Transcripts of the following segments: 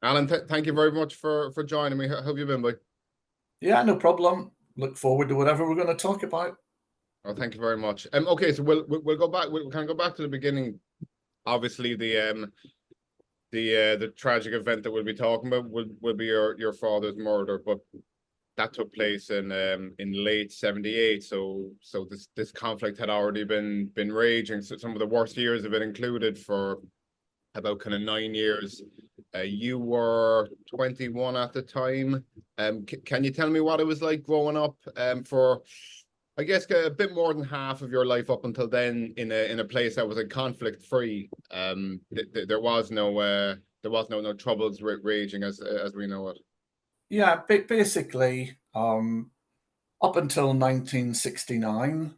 Alan, thank you very much for joining me. How have you been, boy? Yeah, no problem. Look forward to whatever we're going to talk about. Oh, thank you very much. Okay, so we'll go back. We'll kind of go back to the beginning. Obviously, the tragic event that we'll be talking about will be your father's murder, but that took place in late '78. So this conflict had already been raging. So some of the worst years of it included for about kind of 9 years. You were 21 at the time. Can you tell me what it was like growing up for, I guess, a bit more than half of your life up until then in a place that was a conflict free? There was no troubles raging as we know it. Yeah, basically, up until 1969,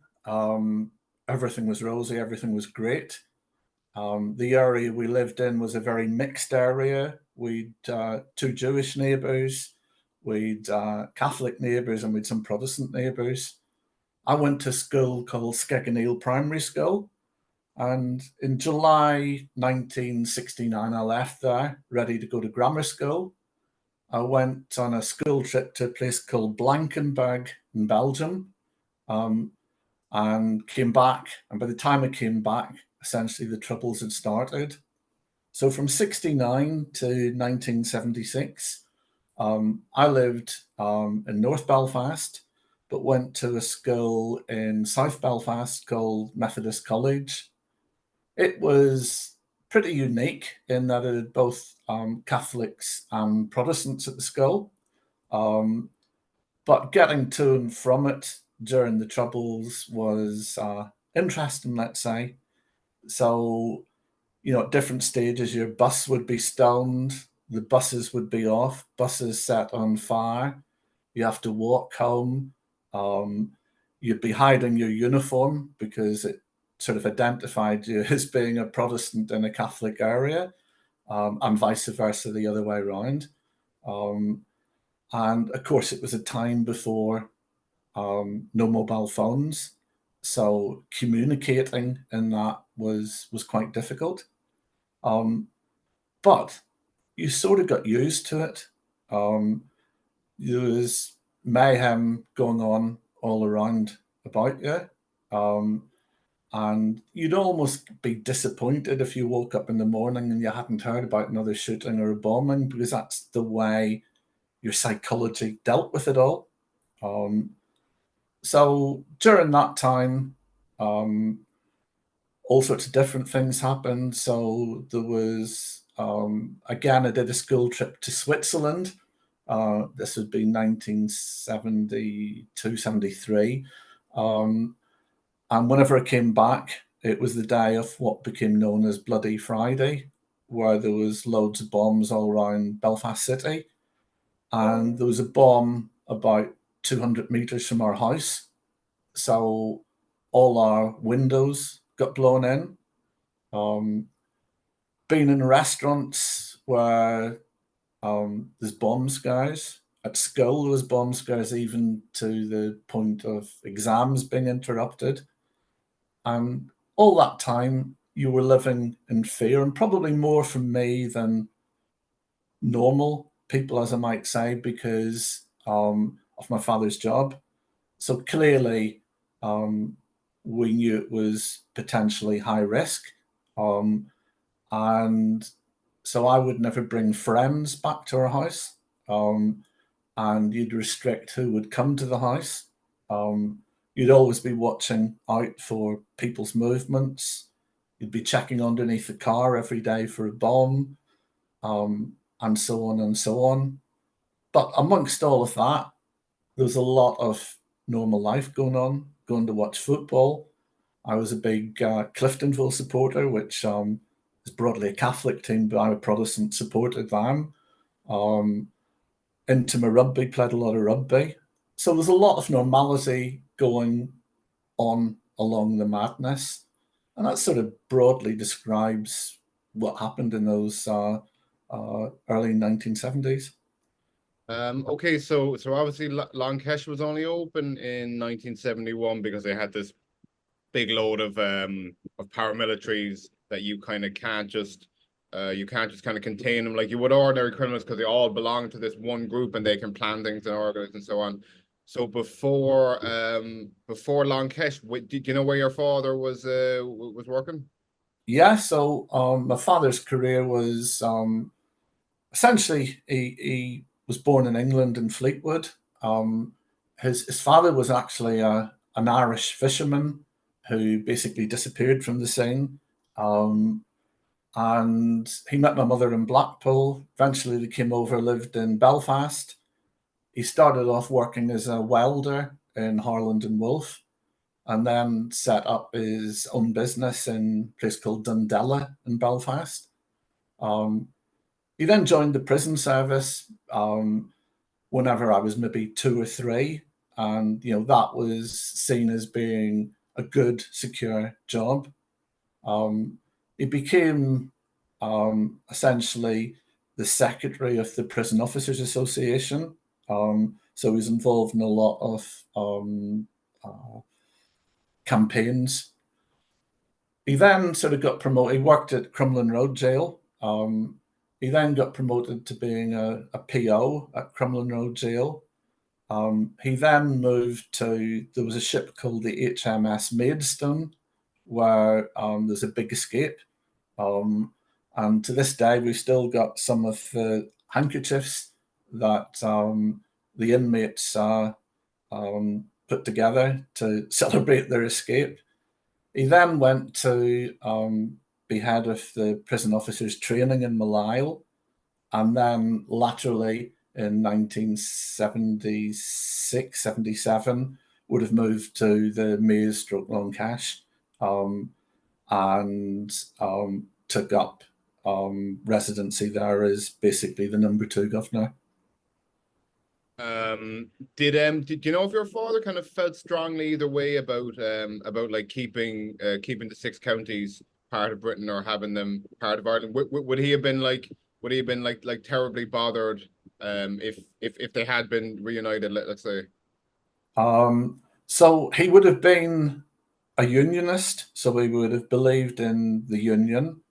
everything was rosy, everything was great. The area we lived in was a very mixed area. We'd two Jewish neighbours, we'd Catholic neighbours, and we'd some Protestant neighbours. I went to school called Skegneel Primary School, and in July 1969, I left there, ready to go to grammar school. I went on a school trip to a place called Blankenberg in Belgium, um, and came back. And by the time I came back, essentially the troubles had started. So from 69 to 1976, I lived in North Belfast, but went to a school in South Belfast called Methodist College. It was pretty unique in that it had both Catholics and Protestants at the school. Um, but getting to and from it during the Troubles was interesting, let's say. So, at different stages, your bus would be stoned, the buses would be off, buses set on fire. You have to walk home. Um, you'd be hiding your uniform because it sort of identified you as being a Protestant in a Catholic area, and vice versa the other way around. Um, and of course, it was a time before no mobile phones, so communicating in that was quite difficult. Um, but you sort of got used to it. Um, there was mayhem going on all around about you. Um, and you'd almost be disappointed if you woke up in the morning and you hadn't heard about another shooting or a bombing, because that's the way your psychology dealt with it all. Um, so during that time, um, all sorts of different things happened. So there was, again, I did a school trip to Switzerland. This would be 1972, 73. And whenever I came back, it was the day of what became known as Bloody Friday, where there was loads of bombs all around Belfast City. And there was a bomb about 200 meters from our house. So all our windows got blown in. Um, Been in restaurants where there's bomb scares. At school, there was bomb scares even to the point of exams being interrupted. And all that time, you were living in fear, and probably more from me than normal people, as I might say, because of my father's job. So clearly, um, we knew it was potentially high risk. Um, and so I would never bring friends back to our house. Um, and you'd restrict who would come to the house. Um, you'd always be watching out for people's movements. You'd be checking underneath the car every day for a bomb, and so on and so on. But amongst all of that, there was a lot of normal life going on, going to watch football. I was a big Cliftonville supporter, which is broadly a Catholic team, but I'm a Protestant, supported them. Um, Into my rugby, played a lot of rugby. So there's a lot of normality going on along the madness. And that sort of broadly describes what happened in those early 1970s. Okay, so obviously Lankesh was only open in 1971 because they had this big load of paramilitaries that you kind of can't just You can't just kind of contain them like you would ordinary criminals because they all belong to this one group and they can plan things and organize and so on. So before Long Kesh, do you know where your father was working? Yeah, so my father's career was essentially he was born in England in Fleetwood. His father was actually an Irish fisherman who basically disappeared from the scene. Um, and he met my mother in Blackpool. Eventually, they came over, lived in Belfast. He started off working as a welder in Harland and Wolff, and then set up his own business in a place called Dundela in Belfast. Um, he then joined the prison service whenever I was maybe 2 or 3, and that was seen as being a good, secure job. He became essentially the secretary of the Prison Officers Association. So he was involved in a lot of campaigns. He then sort of got promoted. He worked at Crumlin Road Jail. He then got promoted to being a PO at Crumlin Road Jail. He then moved to, there was a ship called the HMS Maidstone, where there's a big escape. And to this day, we've still got some of the handkerchiefs that the inmates put together to celebrate their escape. He then went to be head of the prison officers training in Malile, and then laterally in 1976, 77, would have moved to the Maze stroke Long Cash, and took up residency there as basically the #2 governor. Did you know if your father kind of felt strongly either way about like keeping the 6 counties part of Britain or having them part of Ireland? Would he have been like terribly bothered if they had been reunited, let's say? So he would have been a unionist, so he would have believed in the union,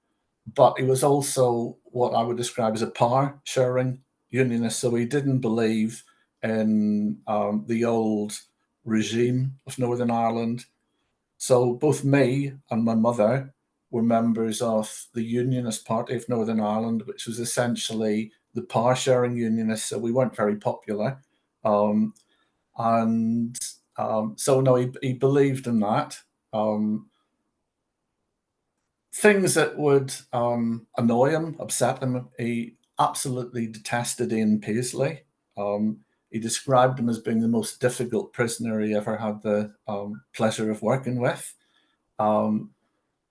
but he was also what I would describe as a power sharing unionist. So he didn't believe in the old regime of Northern Ireland. So both me and my mother were members of the Unionist Party of Northern Ireland, which was essentially the power sharing unionists. So we weren't very popular. Um, and so, no, he believed in that. Things that would annoy him, upset him, he absolutely detested Ian Paisley. He described him as being the most difficult prisoner he ever had the pleasure of working with. Um,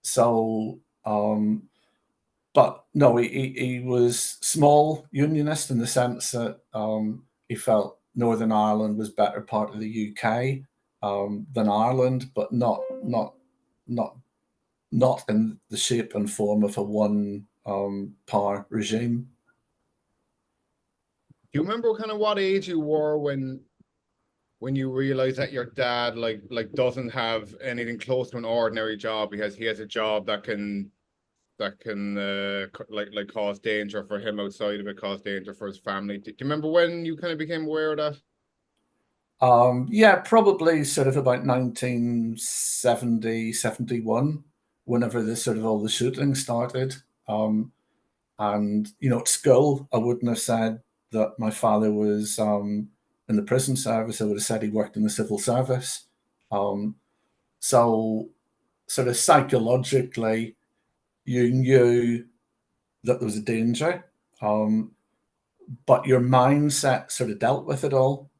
so, but no, he was small unionist in the sense that he felt Northern Ireland was better part of the UK than Ireland, but not not in the shape and form of a one power regime. Do you remember kind of what age you were when you realize that your dad like doesn't have anything close to an ordinary job? He has a job that can like cause danger for him outside of it, cause danger for his family. Do you remember when you kind of became aware of that? Yeah, probably sort of about 1970, 71, whenever this sort of all the shooting started. And, at school, I wouldn't have said that my father was in the prison service. I would have said he worked in the civil service. Um, so, sort of psychologically, you knew that there was a danger, but your mindset sort of dealt with it all,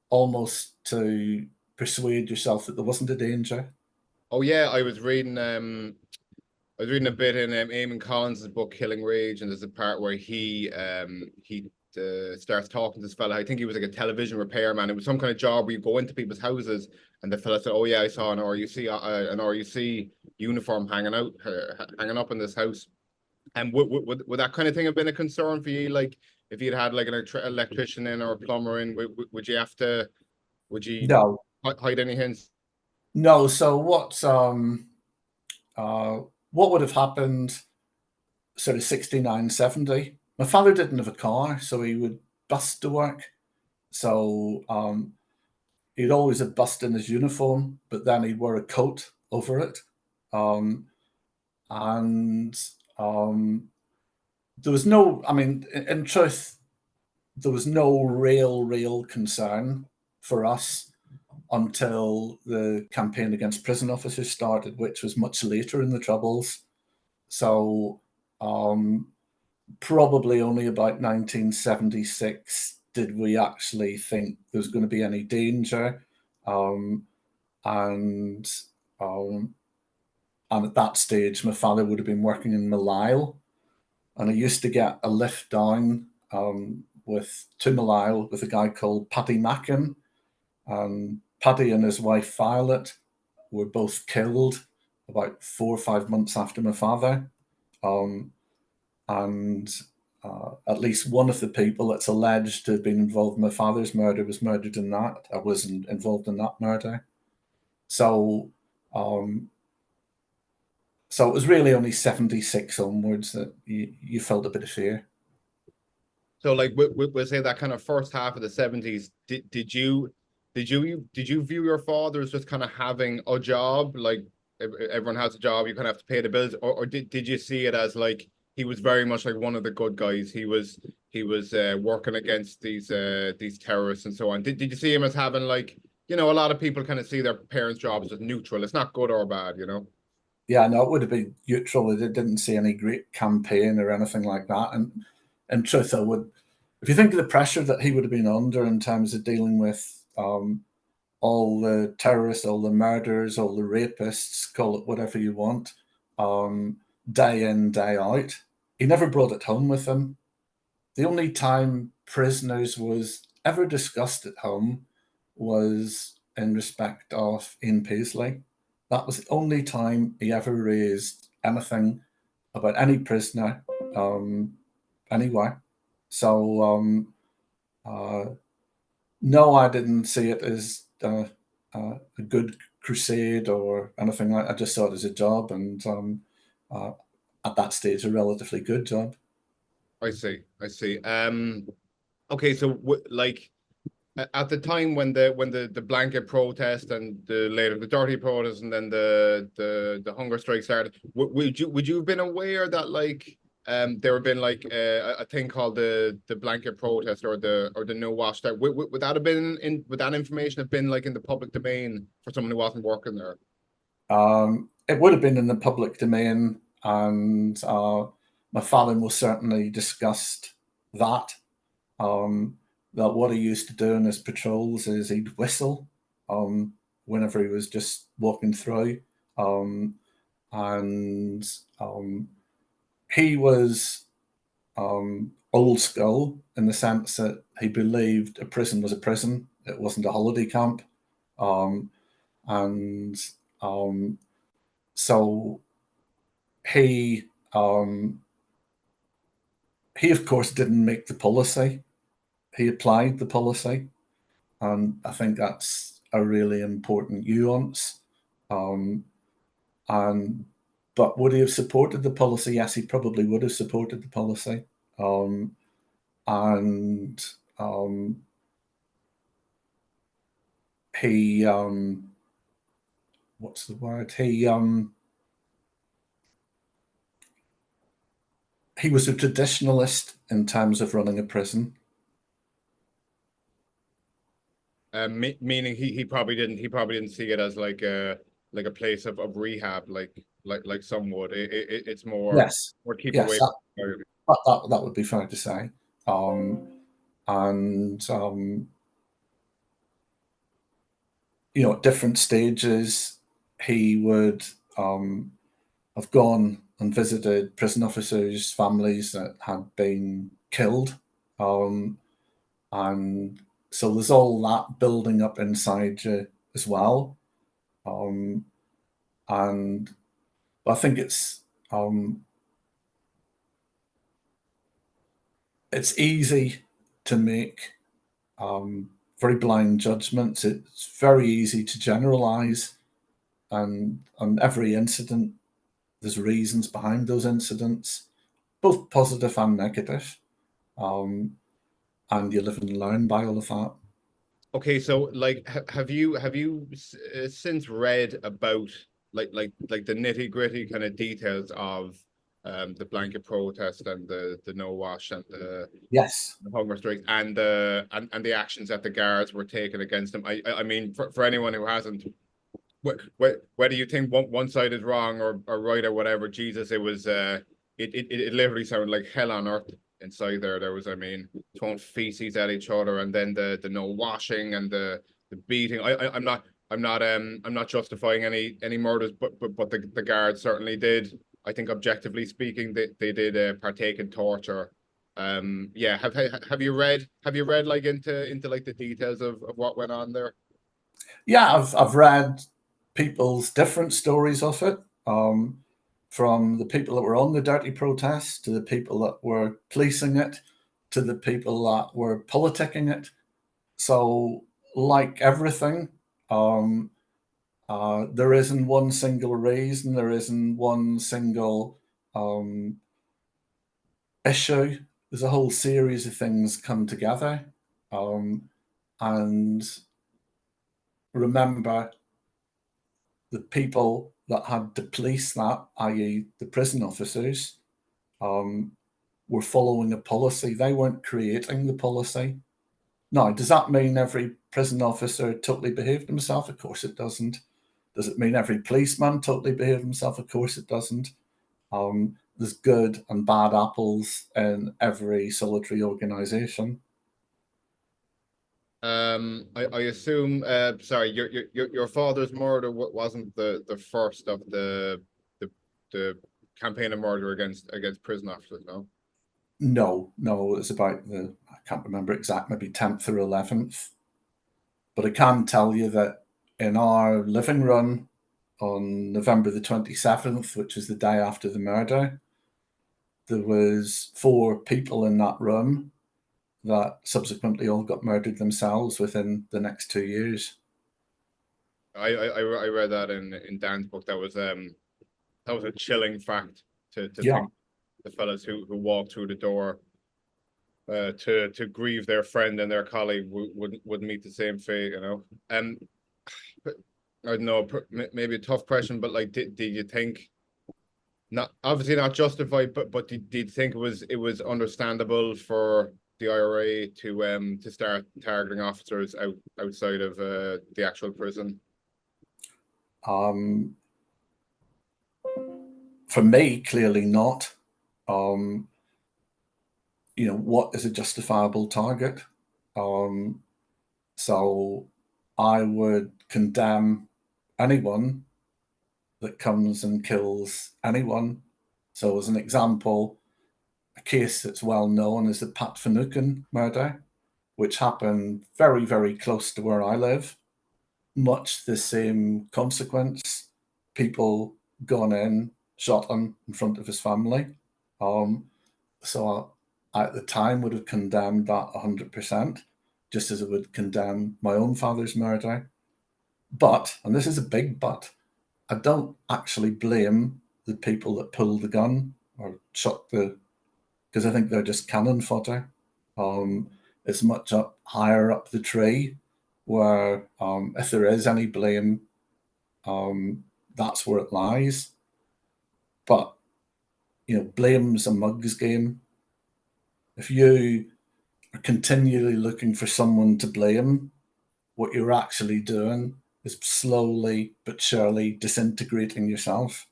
almost to persuade yourself that there wasn't a danger. Oh yeah, I was reading a bit in Eamon Collins' book Killing Rage, and there's a part where he starts talking to this fella. I think he was like a television repairman. It was some kind of job where you go into people's houses, and the fella said, "Oh yeah, I saw an RUC uniform hanging up in this house." And would that kind of thing have been a concern for you? Like if you'd had like an electrician in or a plumber in, would you have to would you No, hide any hints? no. So uh, what would have happened? sort of 69, 70. My father didn't have a car, so he would bus to work. So he'd always have bust in his uniform, but then he'd wear a coat over it. And there was no, I mean, in truth, there was no real concern for us until the campaign against prison officers started, which was much later in the Troubles. So probably only about 1976 did we actually think there was going to be any danger. And at that stage, my father would have been working in Malile, and I used to get a lift down to Malile with a guy called Paddy Mackin. And Paddy and his wife Violet were both killed about 4 or 5 months after my father. And at least one of the people that's alleged to have been involved in my father's murder was murdered in that. I wasn't involved in that murder. So it was really only 76 onwards that you felt a bit of fear. So like we'll say that kind of first half of the 70s, did you view your father as just kind of having a job, like everyone has a job, you kind of have to pay the bills, or did you see it as like he was very much like one of the good guys, he was working against these terrorists and so on? Did you see him as having, like, you know, a lot of people kind of see their parents' jobs as neutral, it's not good or bad, you know? Yeah, no, it would have been neutral. They didn't see any great campaign or anything like that. And in truth, I would, if you think of the pressure that he would have been under in terms of dealing with all the terrorists, all the murderers, all the rapists, call it whatever you want, day in, day out, he never brought it home with him. The only time prisoners was ever discussed at home was in respect of Ian Paisley. That was the only time he ever raised anything about any prisoner anywhere. So no, I didn't see it as a good crusade or anything like that. I just saw it as a job, and at that stage, a relatively good job. I see. Okay, so like at the time when the blanket protest and later the dirty protest and then the hunger strike started, would you have been aware that, like, there have been like a thing called the blanket protest or the no wash that would that have been would that information have been like in the public domain for someone who wasn't working there? It would have been in the public domain, and my father most certainly discussed that. That what he used to do in his patrols is he'd whistle whenever he was just walking through. And he was old school in the sense that he believed a prison was a prison. It wasn't a holiday camp. And so he of course didn't make the policy. He applied the policy, and I think that's a really important nuance. But would he have supported the policy? Yes, he probably would have supported the policy. And he what's the word? He was a traditionalist in terms of running a prison. Meaning he probably didn't see it as like a place of rehab like some would. It's more Yes, keep yes, away. that would be fair to say. And you know, at different stages, he would have gone and visited prison officers' families that had been killed. And so there's all that building up inside you as well. And I think it's easy to make very blind judgments. It's very easy to generalize, and on every incident, there's reasons behind those incidents. both positive and negative. And you live and learn by all of that. Okay, so like, have you since read about like the nitty gritty kind of details of the blanket protest and the no wash and Yes. the hunger strikes and and the actions that the guards were taking against them? I mean, for anyone who hasn't, whether you think one side is wrong or right or whatever, Jesus, it was it literally sounded like hell on earth inside there. There was, I mean, throwing feces at each other, and then the no washing and the beating. I'm not justifying any murders, but the guards certainly did. I think objectively speaking, they did partake in torture. Yeah, have you read like into like the details of what went on there? Yeah, I've read people's different stories of it, from the people that were on the dirty protest to the people that were policing it to the people that were politicking it. So, like everything, there isn't one single reason, there isn't one single issue. There's a whole series of things come together. And remember, the people that had to police that, i.e., the prison officers, were following a policy. They weren't creating the policy. Now, does that mean every prison officer totally behaved himself? Of course it doesn't. Does it mean every policeman totally behaved himself? Of course it doesn't. There's good and bad apples in every solitary organization. I assume. Sorry, your father's murder wasn't the first of the campaign of murder against prison officers, no? No, it's about I can't remember exact, maybe 10th or 11th. But I can tell you that in our living room on November the 27th, which is the day after the murder, there was 4 people in that room that subsequently all got murdered themselves within the next 2 years. I read that in Dan's book. That was a chilling fact to Yeah. think the fellas who walked through the door to grieve their friend and their colleague would meet the same fate, you know. But I don't know, maybe a tough question, but like, did you think, not obviously not justified, but did you think it was understandable for the IRA to start targeting officers outside of the actual prison? For me, clearly not. What is a justifiable target? So I would condemn anyone that comes and kills anyone. So, as an example, a case that's well known is the Pat Finucane murder, which happened very, very close to where I live. Much the same consequence. People gone in, shot him in front of his family. So I, at the time, would have condemned that 100%, just as I would condemn my own father's murder. But, and this is a big but, I don't actually blame the people that pulled the gun or shot because I think they're just cannon fodder. It's much up higher up the tree where, if there is any blame, that's where it lies. But blame's a mug's game. If you are continually looking for someone to blame, what you're actually doing is slowly but surely disintegrating yourself,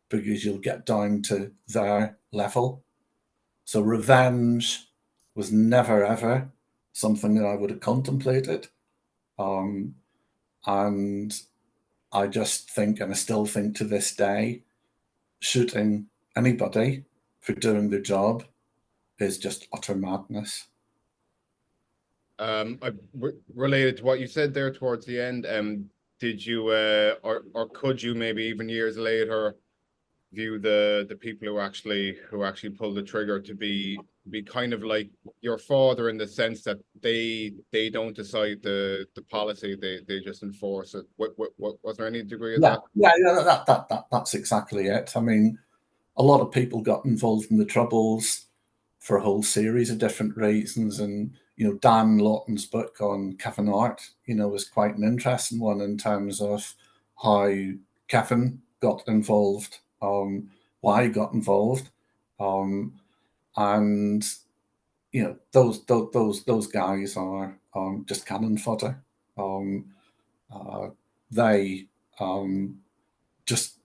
because you'll get down to their level. So revenge was never ever something that I would have contemplated. And I just think, and I still think to this day, shooting anybody for doing their job is just utter madness. Related to what you said there towards the end, did you or could you maybe even years later view the people who actually pulled the trigger to be kind of like your father, in the sense that they don't decide the policy, they just enforce it? What was there any degree of Yeah, that? yeah, that's exactly it. I mean, a lot of people got involved in the Troubles for a whole series of different reasons. And, Dan Lawton's book on Kevin Artt, was quite an interesting one in terms of how Kevin got involved, why he got involved. And, those guys are just cannon fodder. They just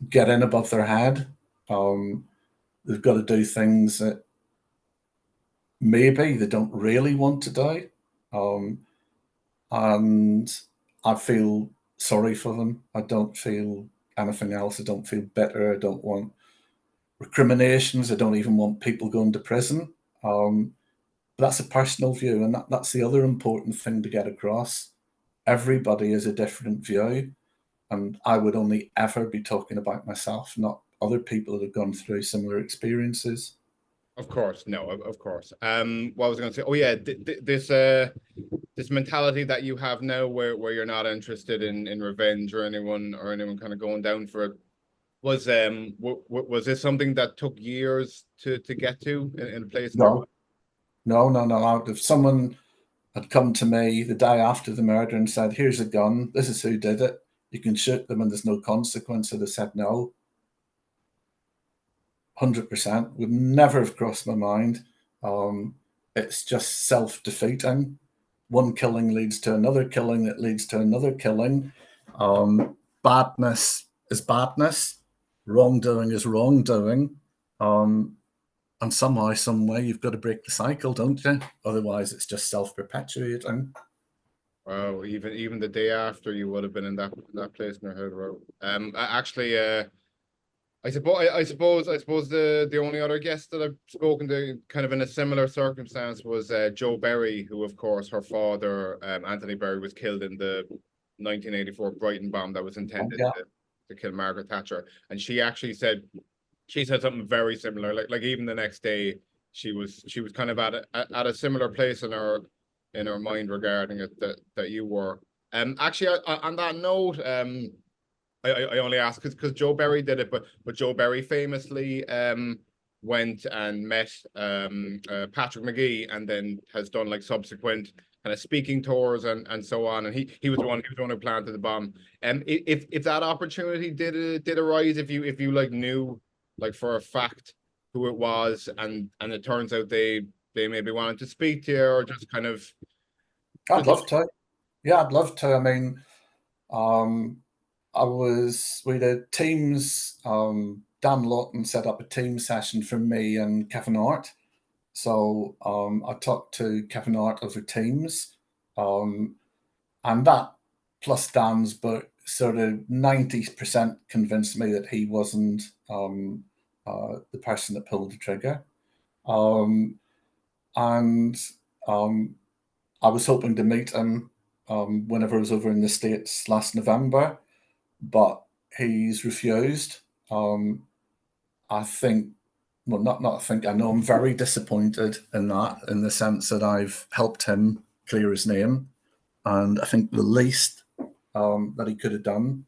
get in above their head. They've got to do things that maybe they don't really want to do. And I feel sorry for them. I don't feel anything else. I don't feel bitter. I don't want recriminations. I don't even want people going to prison. But that's a personal view, and that's the other important thing to get across. Everybody has a different view, and I would only ever be talking about myself, not other people that have gone through similar experiences. Of course, no, of course. What was I going to say? Oh yeah, this mentality that you have now, where you're not interested in revenge or anyone kind of going down for it, was this something that took years to get to in a place? No. If someone had come to me the day after the murder and said, "Here's a gun, this is who did it, you can shoot them and there's no consequence," I'd have said no. 100% would never have crossed my mind. It's just self-defeating. One killing leads to another killing that leads to another killing. Badness is badness. Wrongdoing is wrongdoing. And somehow, some way, you've got to break the cycle, don't you? Otherwise, it's just self-perpetuating. Wow, even the day after, you would have been in that place in your head. Wow. Actually, I suppose the only other guest that I've spoken to kind of in a similar circumstance was Joe Berry, who of course her father, Anthony Berry, was killed in the 1984 Brighton bomb that was intended to kill Margaret Thatcher. And she actually said something very similar. Like even the next day, she was kind of at a similar place in her mind regarding it that you were. Actually, on that note, I only ask because Joe Berry did it, but Joe Berry famously went and met Patrick McGee, and then has done like subsequent kind of speaking tours and so on. And he was the one who planted the bomb. And if that opportunity did arise, if you like knew like for a fact who it was, and it turns out they maybe wanted to speak to you, or just kind of. I'd love to. Yeah, I'd love to. I mean, we did Teams. Dan Lawton set up a team session for me and Kevin Artt. So I talked to Kevin Artt over Teams, and that plus Dan's book sort of 90% convinced me that he wasn't the person that pulled the trigger. And I was hoping to meet him whenever I was over in the States last November, but he's refused. I think, well, not I think, I know I'm very disappointed in that, in the sense that I've helped him clear his name. And I think the least that he could have done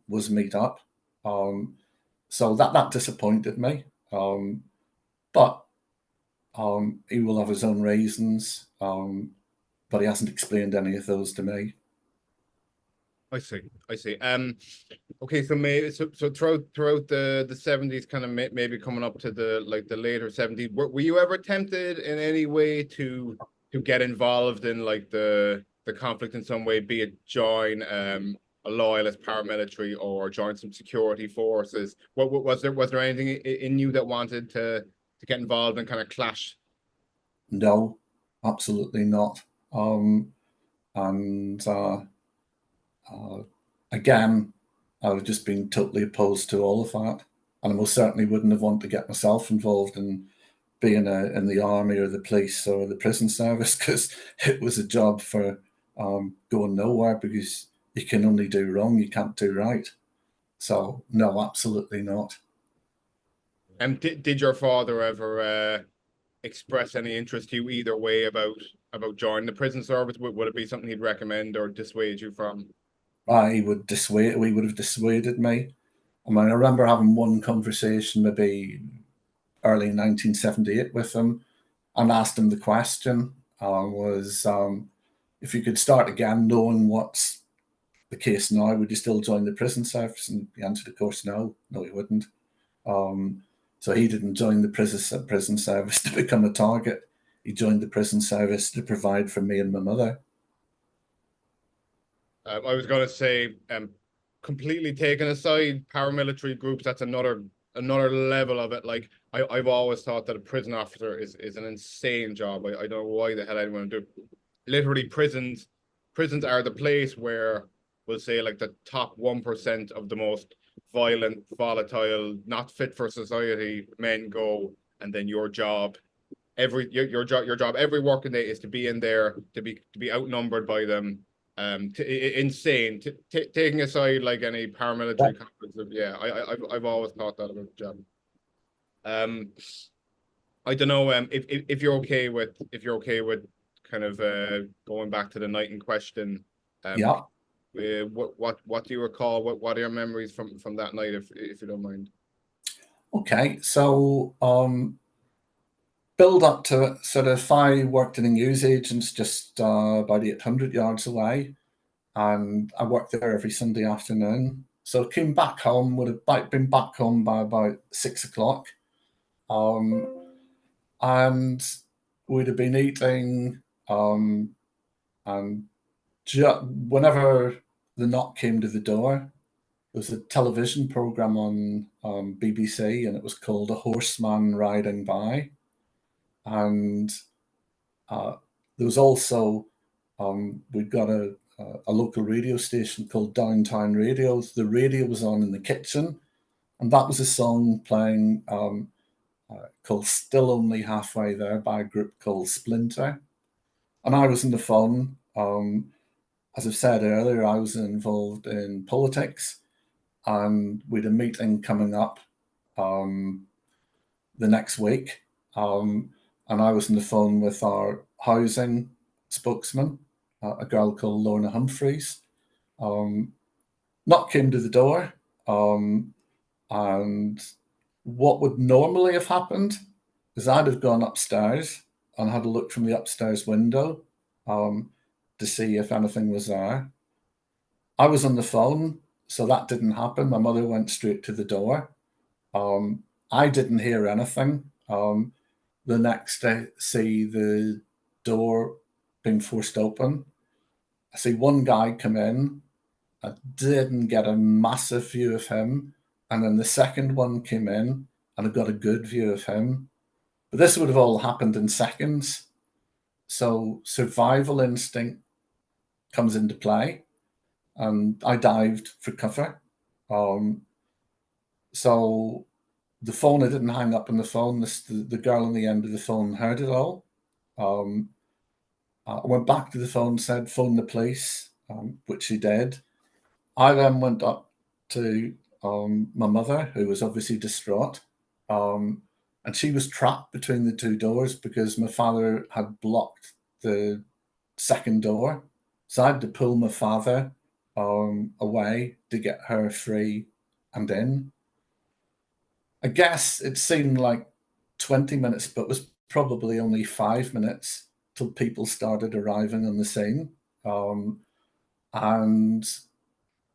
was meet up. So that disappointed me. But he will have his own reasons, but he hasn't explained any of those to me. I see. Okay, so throughout the 70s, kind of maybe coming up to the later 70s, were you ever tempted in any way to get involved in like the conflict in some way, be it join a loyalist paramilitary or join some security forces? What was there anything in you that wanted to get involved and kind of clash? No, absolutely not. Again, I've just been totally opposed to all of that, and I most certainly wouldn't have wanted to get myself involved in being in the army or the police or the prison service, because it was a job for going nowhere, because you can only do wrong, you can't do right. So no, absolutely not. Did your father ever express any interest to you either way about joining the prison service? Would it be something he'd recommend or dissuade you from? He would have dissuaded me. I mean, I remember having one conversation maybe early 1978 with him, and asked him the question was, if you could start again knowing what's the case now, would you still join the prison service? And he answered, of course, no, he wouldn't. So he didn't join the prison service to become a target. He joined the prison service to provide for me and my mother. I was going to say, completely taken aside paramilitary groups, that's another level of it. Like I've always thought that a prison officer is an insane job. I don't know why the hell anyone would do. Literally, prisons are the place where, we'll say, like the top 1% of the most violent, volatile, not fit for society men go, and then your job your job every working day is to be in there, to be outnumbered by them. Insane. Taking aside like any paramilitary conflicts, yeah, I've always thought that about the job. I don't know. If you're okay with kind of going back to the night in question. Yeah. What do you recall? What are your memories from that night, if you don't mind? Okay, so build up to it. Sort of, I worked in a news agents just about 800 yards away, and I worked there every Sunday afternoon. So I came back home, would have been back home by about 6 o'clock. And we'd have been eating, and whenever the knock came to the door, there was a television program on BBC, and it was called A Horseman Riding By. And there was also, we'd got a local radio station called Downtown Radio. The radio was on in the kitchen, and that was a song playing called Still Only Halfway There by a group called Splinter. And I was on the phone. As I've said earlier, I was involved in politics, and we had a meeting coming up the next week. And I was on the phone with our housing spokesman, a girl called Lorna Humphreys. Knock came to the door, and what would normally have happened is I'd have gone upstairs and had a look from the upstairs window to see if anything was there. I was on the phone, so that didn't happen. My mother went straight to the door. I didn't hear anything. The next day, see the door being forced open. I see one guy come in. I didn't get a massive view of him. And then the second one came in, and I got a good view of him. But this would have all happened in seconds. So survival instinct comes into play, and I dived for cover. So the phone, I didn't hang up on the phone. The girl on the end of the phone heard it all. I went back to the phone, said, phone the police, which she did. I then went up to my mother, who was obviously distraught. And she was trapped between the two doors because my father had blocked the second door. So I had to pull my father away to get her free and in. I guess it seemed like 20 minutes, but it was probably only 5 minutes till people started arriving on the scene. And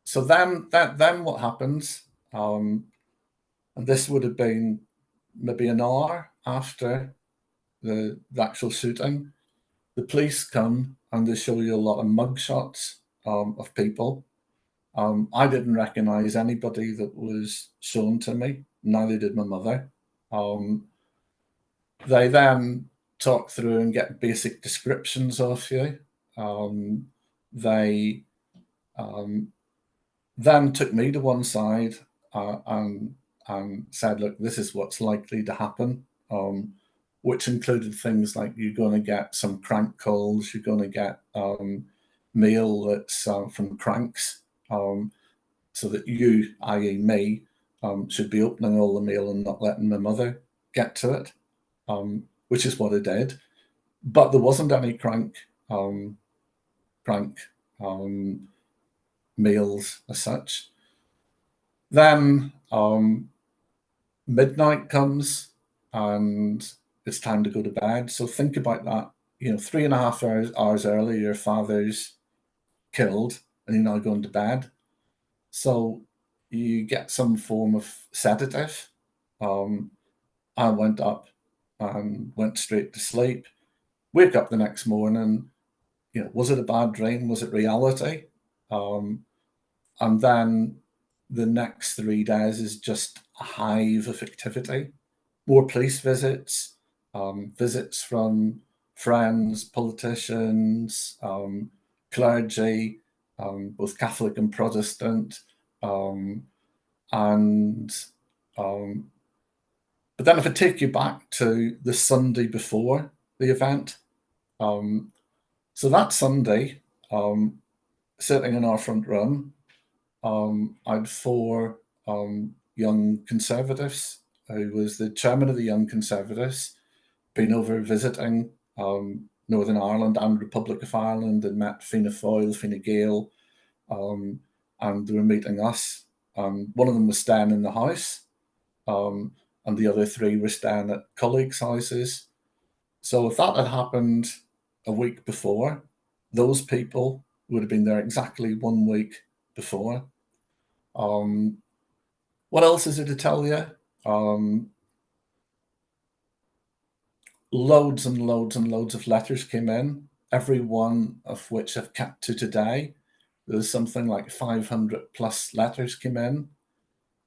so then what happens, and this would have been maybe an hour after the actual shooting, the police come and they show you a lot of mugshots of people. I didn't recognize anybody that was shown to me, neither did my mother. They then talk through and get basic descriptions of you. They then took me to one side and said, look, this is what's likely to happen, which included things like you're going to get some crank calls, you're going to get mail that's from cranks, so that you, i.e. me, should be opening all the mail and not letting my mother get to it, which is what I did. But there wasn't any crank mails as such. Then midnight comes and it's time to go to bed. So think about that. 3.5 hours early, your father's killed and you're now going to bed. So you get some form of sedative. I went up and went straight to sleep. Wake up the next morning, was it a bad dream? Was it reality? And then the next 3 days is just a hive of activity. More police visits, visits from friends, politicians, clergy, both Catholic and Protestant, and but then if I take you back to the Sunday before the event, so that Sunday, sitting in our front room, I had four young Conservatives who was the chairman of the Young Conservatives, been over visiting Northern Ireland and Republic of Ireland and met Fianna Fáil, Fine Gael, and they were meeting us. One of them was staying in the house, and the other three were staying at colleagues' houses. So if that had happened a week before, those people would have been there exactly 1 week before. What else is there to tell you? Loads and loads and loads of letters came in, every one of which I've kept to today. There's something like 500 plus letters came in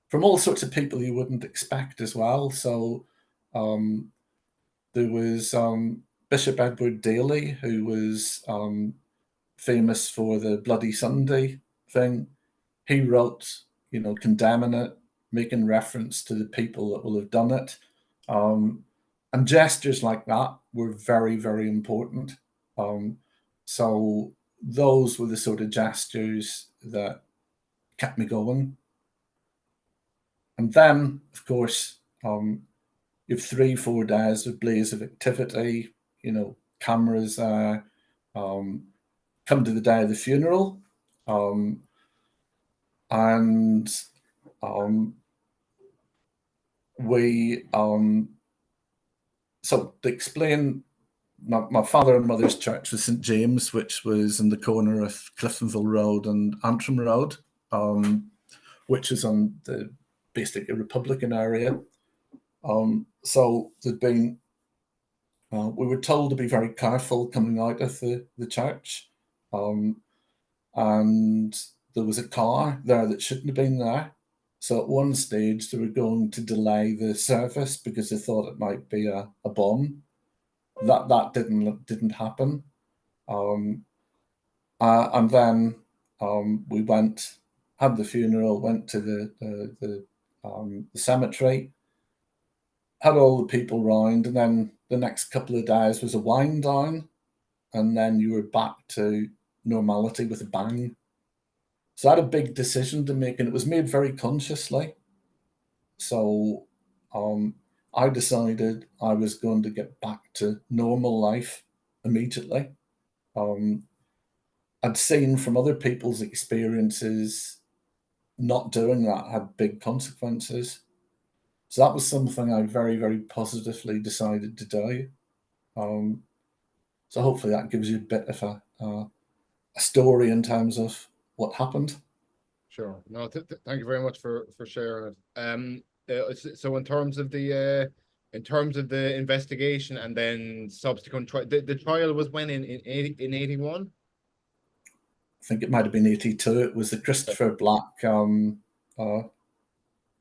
from all sorts of people you wouldn't expect as well. So there was Bishop Edward Daly, who was famous for the Bloody Sunday thing. He wrote, condemning it, making reference to the people that will have done it. And gestures like that were very, very important. So those were the sort of gestures that kept me going. And then, of course, you have 3-4 days of blaze of activity, cameras there, come to the day of the funeral. And we so to explain, my father and mother's church was St James, which was in the corner of Cliftonville Road and Antrim Road, which is on the basically Republican area. So there'd been we were told to be very careful coming out of the church, and there was a car there that shouldn't have been there. So at one stage, they were going to delay the service because they thought it might be a bomb. That didn't happen. And then we had the funeral, went to the cemetery, had all the people round, and then the next couple of days was a wind down, and then you were back to normality with a bang. So I had a big decision to make, and it was made very consciously. So I decided I was going to get back to normal life immediately. I'd seen from other people's experiences not doing that had big consequences. So that was something I very, very positively decided to do. So hopefully that gives you a bit of a story in terms of what happened. Sure. No, thank you very much for sharing it. So in terms of the investigation and then subsequent trial, the trial was when in 81? I think it might have been 82. It was the Christopher Black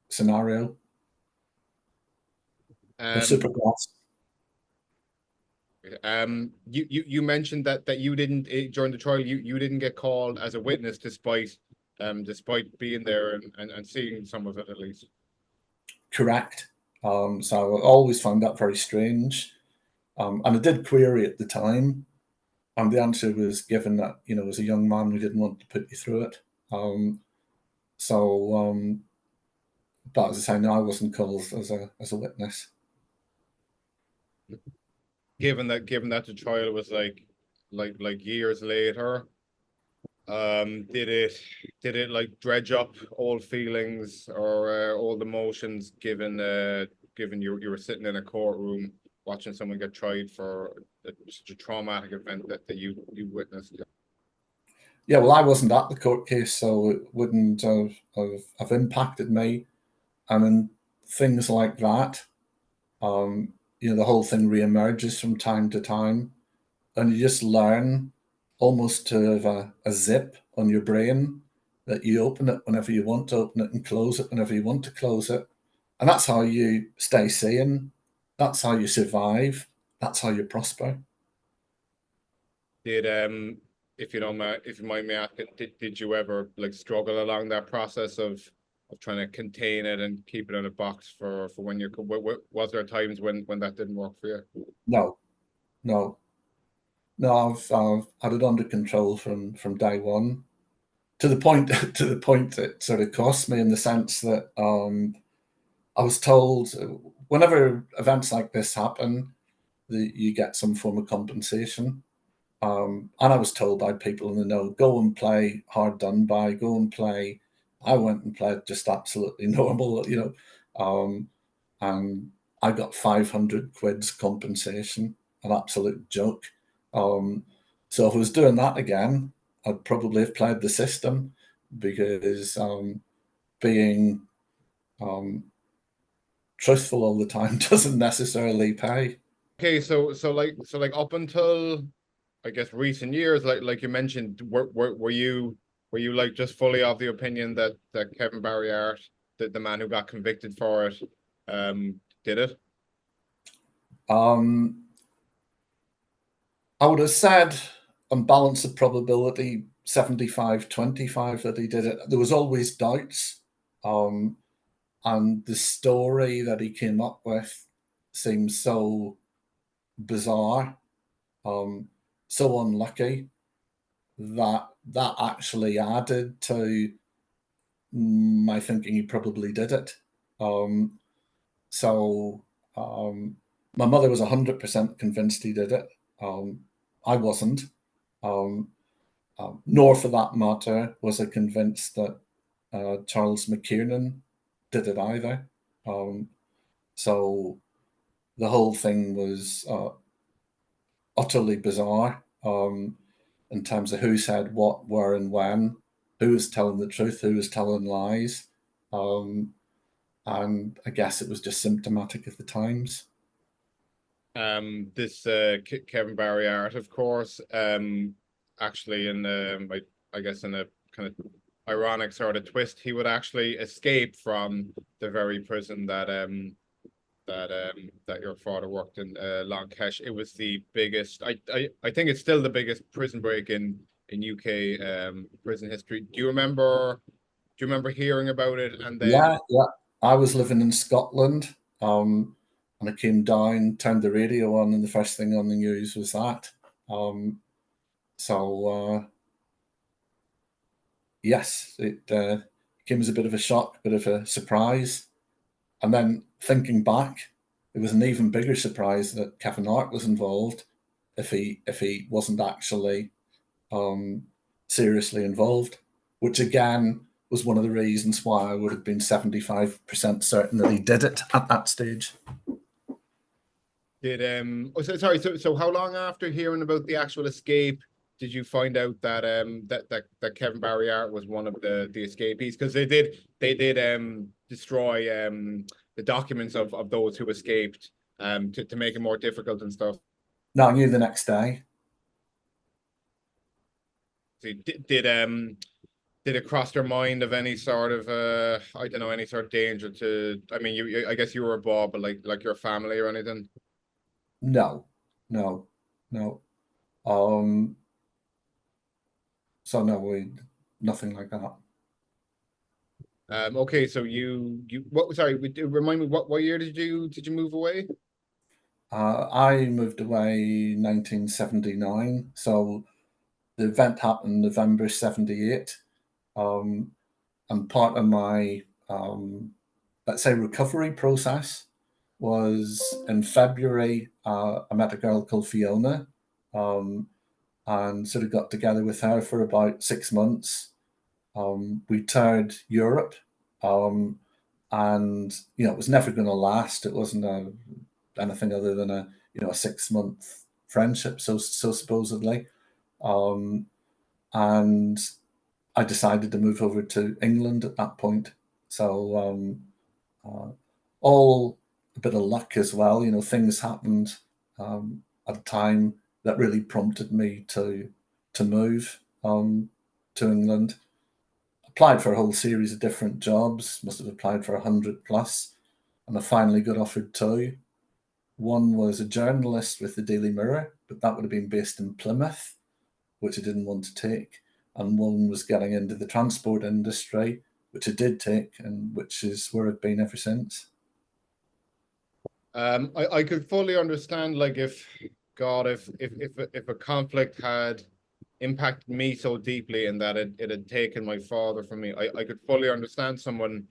scenario. The Supergrass. You mentioned that you didn't during the trial you didn't get called as a witness despite being there and seeing some of it at least. Correct. So I always found that very strange. And I did query at the time, and the answer was given that, as a young man, we didn't want to put you through it. But as I say, no, I wasn't called as a witness. Given that the trial was like years later, Did it like dredge up old feelings or old emotions given you were sitting in a courtroom watching someone get tried for such a traumatic event that you witnessed? Yeah, well, I wasn't at the court case, so it wouldn't have impacted me. And in things like that, the whole thing reemerges from time to time, and you just learn almost to have a zip on your brain that you open it whenever you want to open it and close it whenever you want to close it. And that's how you stay sane. That's how you survive. That's how you prosper. Did if you don't mind, if you mind me asking, did you ever like struggle along that process of trying to contain it and keep it in a box for when you could? Was there times when that didn't work for you? No, no, no. I've had it under control from day one. To the point to the point that sort of cost me in the sense that I was told whenever events like this happen, you get some form of compensation. And I was told by people in the know, go and play hard done by, go and play. I went and played just absolutely normal, and I got 500 quid's compensation, an absolute joke. Um, so if I was doing that again, I'd probably have played the system because being um, truthful all the time doesn't necessarily pay. Okay, so up until I guess recent years, like you mentioned, were you like just fully of the opinion that Kevin Barry Artt, the man who got convicted for it, did it? Um, I would have said on balance of probability 75-25 that he did it. There was always doubts. Um, and the story that he came up with seems so bizarre, um, so unlucky that actually added to my thinking he probably did it. Um, so my mother was 100% convinced he did it. I wasn't. Um, Nor for that matter was I convinced that Charles McKiernan did it either. Um, so the whole thing was utterly bizarre in terms of who said what, where, and when, who was telling the truth, who was telling lies. Um, and I guess it was just symptomatic of the times. This Kevin Barry Artt, of course, actually in I guess in a kind of ironic sort of twist, he would actually escape from the very prison that your father worked in, Long Kesh. It was the biggest. I think it's still the biggest prison break in UK prison history. Do you remember hearing about it? And then Yeah, yeah. I was living in Scotland, and I came down, turned the radio on, and the first thing on the news was that. Um, so yes, it came as a bit of a shock, bit of a surprise, and then thinking back, it was an even bigger surprise that Kevin Artt was involved. If he wasn't actually um, seriously involved, which again was one of the reasons why I would have been 75% certain that he did it at that stage. did sorry, so how long after hearing about the actual escape did you find out that that Kevin Barry Artt was one of the escapees? Because they did destroy the documents of those who escaped to make it more difficult and stuff. No, I knew the next day. So did it cross their mind of any sort of I don't know, any sort of danger to, I mean, I guess you were abroad, but like your family or anything? No, no, no. Um, so no, we nothing like that. Okay, so you what, sorry, remind me, what year did you move away? I moved away 1979, so the event happened November 78. Um, and part of my, let's say, recovery process was in February. I met a girl called Fiona, um, and sort of got together with her for about 6 months. We toured Europe, and it was never going to last. It wasn't anything other than a 6-month friendship, so supposedly. And I decided to move over to England at that point. So all a bit of luck as well. Things happened at a time that really prompted me to move to England. Applied for a whole series of different jobs, must have applied for 100 plus, and I finally got offered two. One was a journalist with the Daily Mirror, but that would have been based in Plymouth, which I didn't want to take. And one was getting into the transport industry, which I did take, and which is where I've been ever since. I could fully understand, like, if a conflict had impacted me so deeply and that it had taken my father from me, I could fully understand someone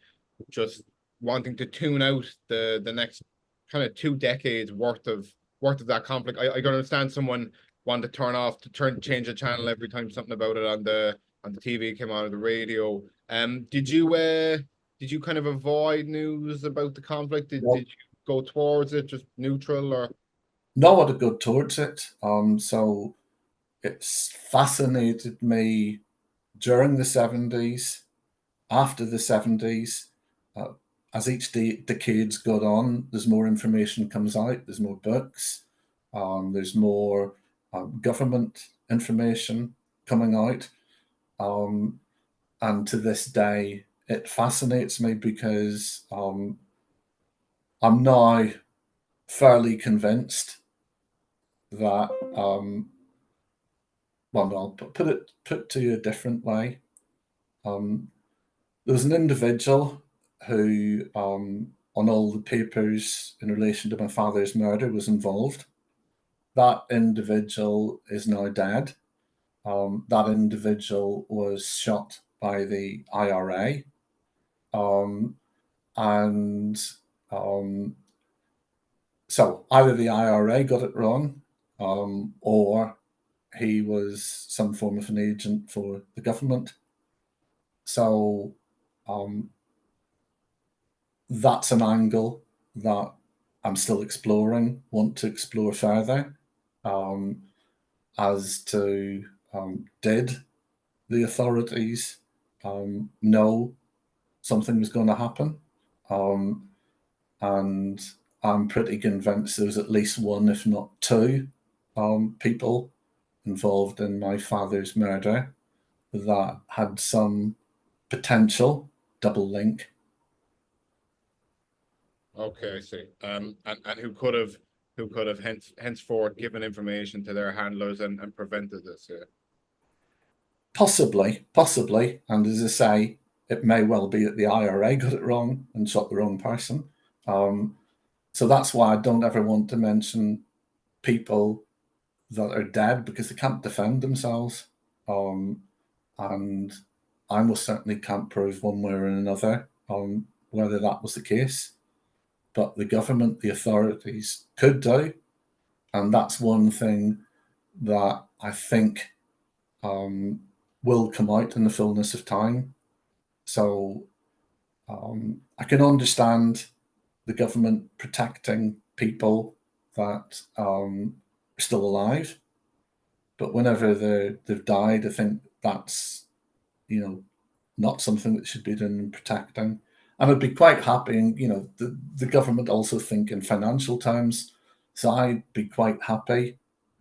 just wanting to tune out the next kind of 2 decades worth of that conflict. I can understand someone wanting to change the channel every time something about it on the TV came on, or the radio. Did you kind of avoid news about the conflict? Did you go towards it, just neutral, or? No, I'd go towards it. So it's fascinated me during the 70s, after the 70s. As each decade's got on, there's more information comes out, there's more books, there's more government information coming out. And to this day, it fascinates me because I'm now fairly convinced that, I'll put to you a different way. There was an individual who, on all the papers in relation to my father's murder, was involved. That individual is now dead. That individual was shot by the IRA. So either the IRA got it wrong, or he was some form of an agent for the government. So that's an angle that I'm still exploring, want to explore further, as to did the authorities know something was going to happen? And I'm pretty convinced there was at least one, if not two, people involved in my father's murder that had some potential double link. Okay, I see. And who could have henceforth given information to their handlers and prevented this? Yeah. Possibly. And as I say, it may well be that the IRA got it wrong and shot the wrong person. So that's why I don't ever want to mention people that are dead, because they can't defend themselves. And I most certainly can't prove one way or another whether that was the case. But the government, the authorities could do. And that's one thing that I think will come out in the fullness of time. So I can understand the government protecting people that are still alive, but whenever they've died, I think that's not something that should be done in protecting. And I'd be quite happy, and the government also think in financial terms, so I'd be quite happy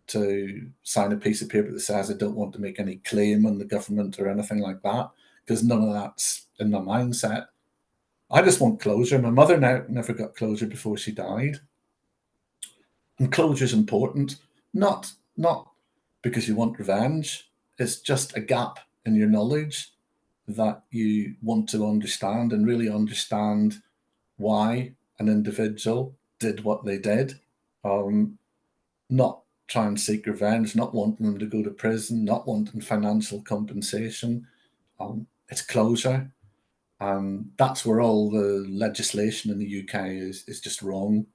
to sign a piece of paper that says I don't want to make any claim on the government or anything like that, because none of that's in my mindset. I just want closure. My mother never got closure before she died. And closure is important, not because you want revenge. It's just a gap in your knowledge that you want to understand, and really understand why an individual did what they did. Not try and seek revenge, not wanting them to go to prison, not wanting financial compensation. It's closure. And that's where all the legislation in the UK is just wrong.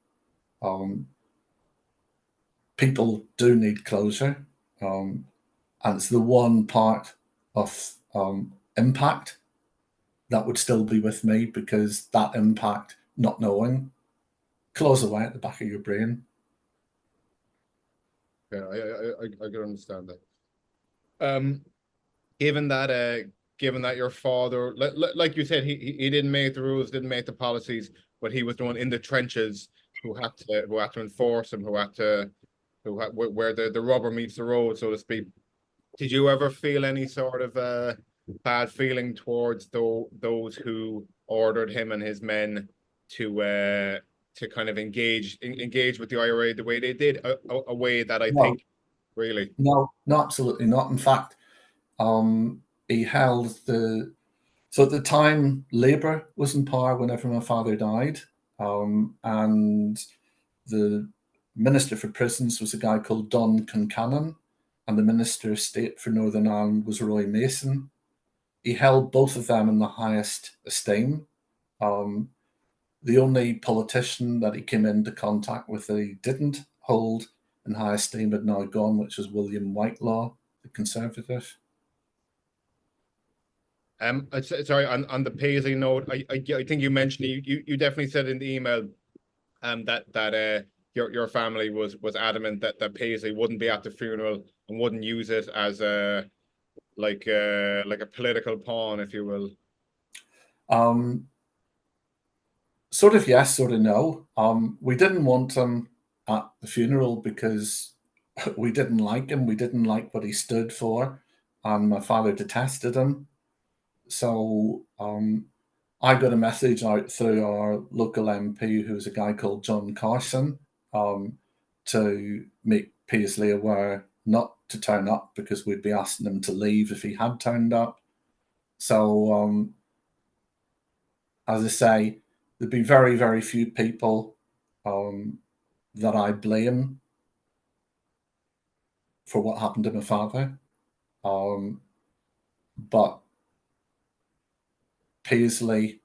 People do need closure. and it's the one part of impact that would still be with me, because that impact, not knowing, claws away at the back of your brain. Yeah, I can understand that. Given that your father, like you said, he didn't make the rules, didn't make the policies, but he was the one in the trenches who had to enforce them, where the rubber meets the road, so to speak. Did you ever feel any sort of bad feeling towards those who ordered him and his men to kind of engage with the IRA the way they did, a way that I No, think really. no, absolutely not. In fact, he held so at the time, Labour was in power whenever my father died, and the Minister for Prisons was a guy called Don Concannon, and the Minister of State for Northern Ireland was Roy Mason. He held both of them in the highest esteem. The only politician that he came into contact with that he didn't hold in high esteem had now gone, which was William Whitelaw, the Conservative. Sorry, on the Paisley note, I think you mentioned, you definitely said in the email that your family was adamant that Paisley wouldn't be at the funeral and wouldn't use it as a political pawn, if you will. Sort of yes, sort of no. We didn't want him at the funeral because we didn't like him. We didn't like what he stood for, and my father detested him. So I got a message out through our local MP, who's a guy called John Carson, to make Paisley aware not to turn up, because we'd be asking him to leave if he had turned up. So, as I say, there'd be very, very few people that I blame for what happened to my father. But Paisley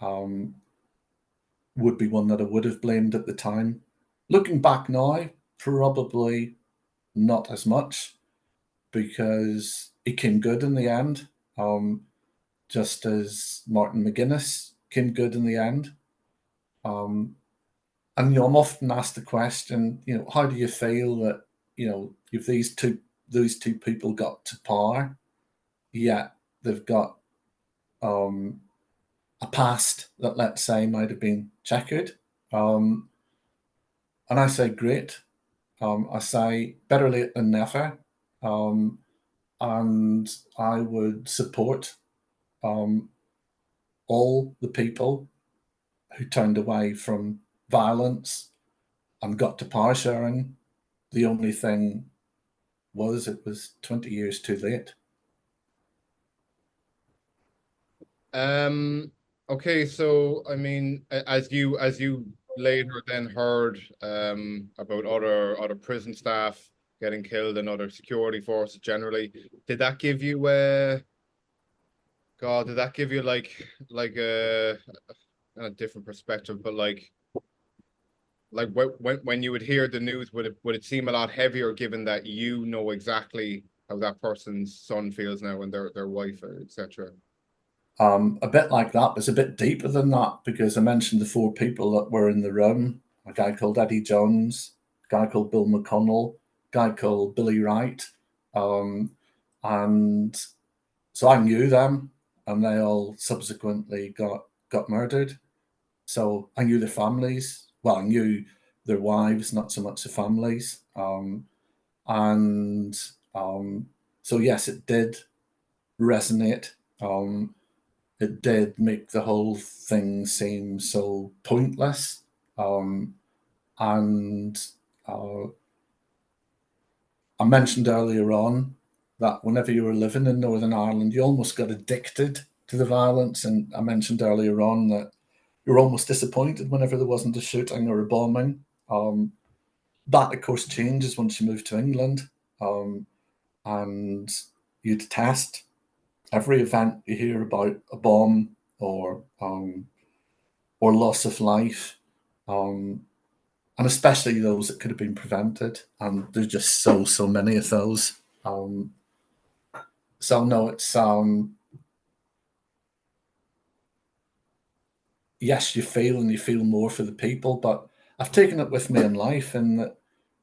would be one that I would have blamed at the time. Looking back now, probably not as much, because he came good in the end, just as Martin McGuinness came good in the end. And I'm often asked the question, how do you feel that if those two people got to power, yet they've got a past that, let's say, might have been checkered. And I say, great. I say, better late than never. And I would support all the people who turned away from violence and got to power sharing. The only thing was, it was 20 years too late. Okay, so I mean, as you later then heard about other prison staff getting killed and other security forces generally, did that give you did that give you like a different perspective, but like when you would hear the news, would it seem a lot heavier, given that you know exactly how that person's son feels now and their wife, etc.? A bit like that, but it's a bit deeper than that, because I mentioned the four people that were in the room: a guy called Eddie Jones, a guy called Bill McConnell, a guy called Billy Wright. And so I knew them, and they all subsequently got murdered. So I knew their families. Well, I knew their wives, not so much the families. So yes, it did resonate. It did make the whole thing seem so pointless. And I mentioned earlier on that whenever you were living in Northern Ireland, you almost got addicted to the violence. And I mentioned earlier on that you were almost disappointed whenever there wasn't a shooting or a bombing. That, of course, changes once you move to England, and you detest every event you hear about a bomb or loss of life, and especially those that could have been prevented. And there's just so many of those. So no, it's yes, you feel more for the people, but I've taken it with me in life, in that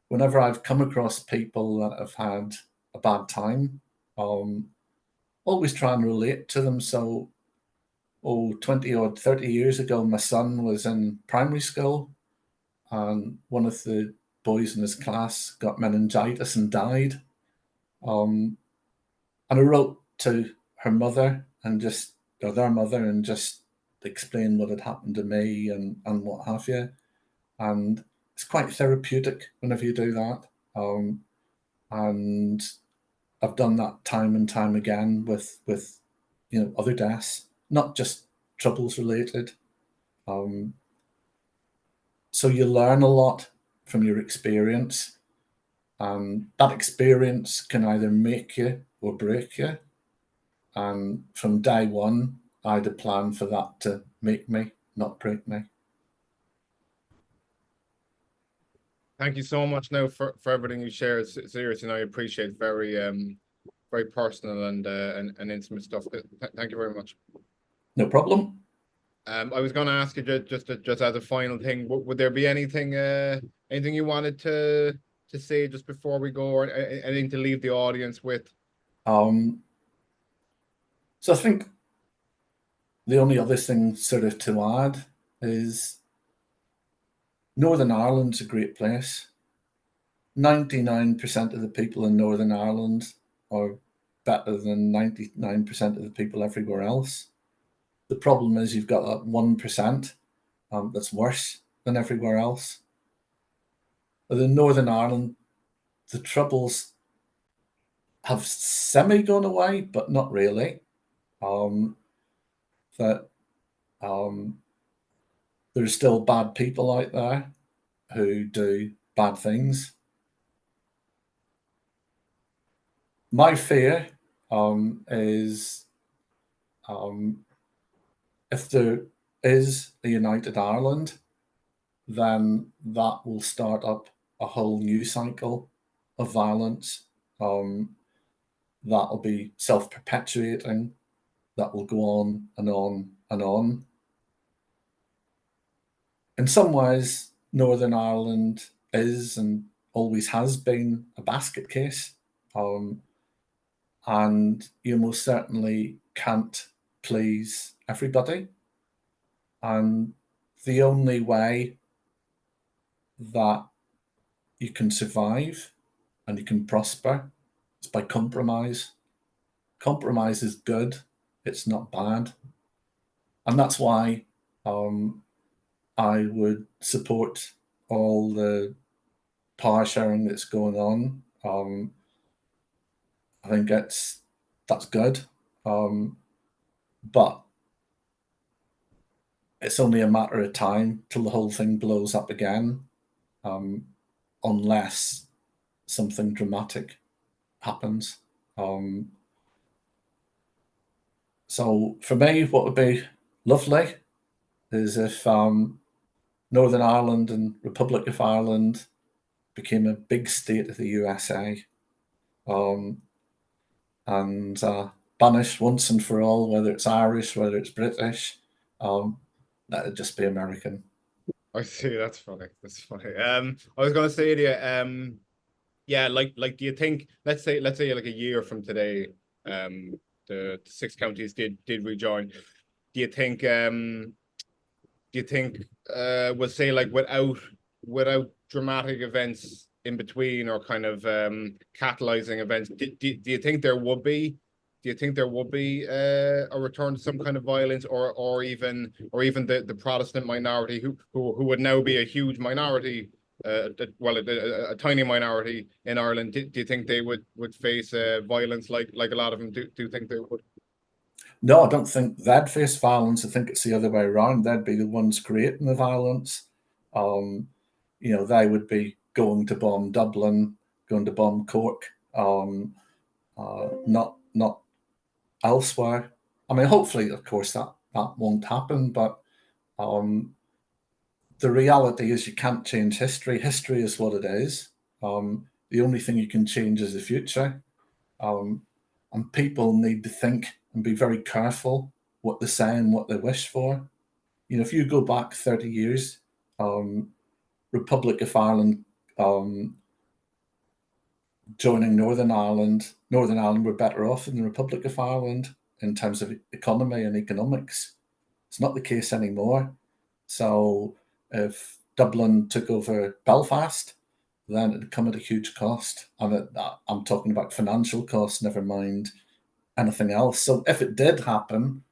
whenever I've come across people that have had a bad time, always try and relate to them. So, 20 or 30 years ago, my son was in primary school, and one of the boys in his class got meningitis and died. And I wrote to her mother or their mother, and just explained what had happened to me and what have you. And it's quite therapeutic whenever you do that. And I've done that time and time again with other deaths, not just troubles related. So you learn a lot from your experience, and that experience can either make you or break you. And from day one, I had a plan for that to make me, not break me. Thank you so much now for everything you shared. Seriously, and I appreciate very personal and intimate stuff. Thank you very much. No problem. I was going to ask you just as a final thing, would there be anything you wanted to say just before we go, or anything to leave the audience with? So I think the only other thing sort of to add is Northern Ireland's a great place. 99% of the people in Northern Ireland are better than 99% of the people everywhere else. The problem is you've got that 1% that's worse than everywhere else. But in Northern Ireland, the troubles have semi gone away, but not really. That there's still bad people out there who do bad things. My fear is if there is a united Ireland, then that will start up a whole new cycle of violence. That'll be self-perpetuating. That will go on and on and on. In some ways, Northern Ireland is and always has been a basket case. And you most certainly can't please everybody. And the only way that you can survive and you can prosper is by compromise. Compromise is good, it's not bad. And that's why I would support all the power sharing that's going on. I think that's good. But it's only a matter of time till the whole thing blows up again, unless something dramatic happens. So for me, what would be lovely is if Northern Ireland and Republic of Ireland became a big state of the USA, and banished once and for all, whether it's Irish, whether it's British, that'd just be American. I see. That's funny. That's funny. I was going to say to you, yeah, like, do you think, let's say like a year from today, the 6 counties did rejoin. Do you think we'll say, like, without dramatic events in between, or kind of catalyzing events, do you think there would be a return to some kind of violence, or even the Protestant minority who would now be a huge minority, a tiny minority in Ireland? Do you think they would face violence like a lot of them do think they would? No, I don't think they'd face violence. I think it's the other way around. They'd be the ones creating the violence. They would be going to bomb Dublin, going to bomb Cork, not elsewhere. I mean, hopefully, of course, that won't happen. But the reality is you can't change history. History is what it is. The only thing you can change is the future. and people need to think and be very careful what they say and what they wish for. You know, if you go back 30 years, Republic of Ireland joining Northern Ireland were better off than the Republic of Ireland in terms of economy and economics. It's not the case anymore. So if Dublin took over Belfast, then it'd come at a huge cost. And I'm talking about financial costs, never mind anything else. So if it did happen,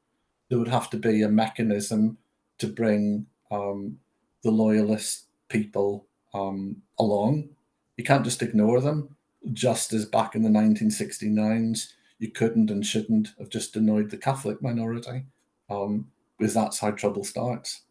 there would have to be a mechanism to bring the loyalist people along. You can't just ignore them, just as back in the 1969s, you couldn't and shouldn't have just annoyed the Catholic minority, because that's how trouble starts.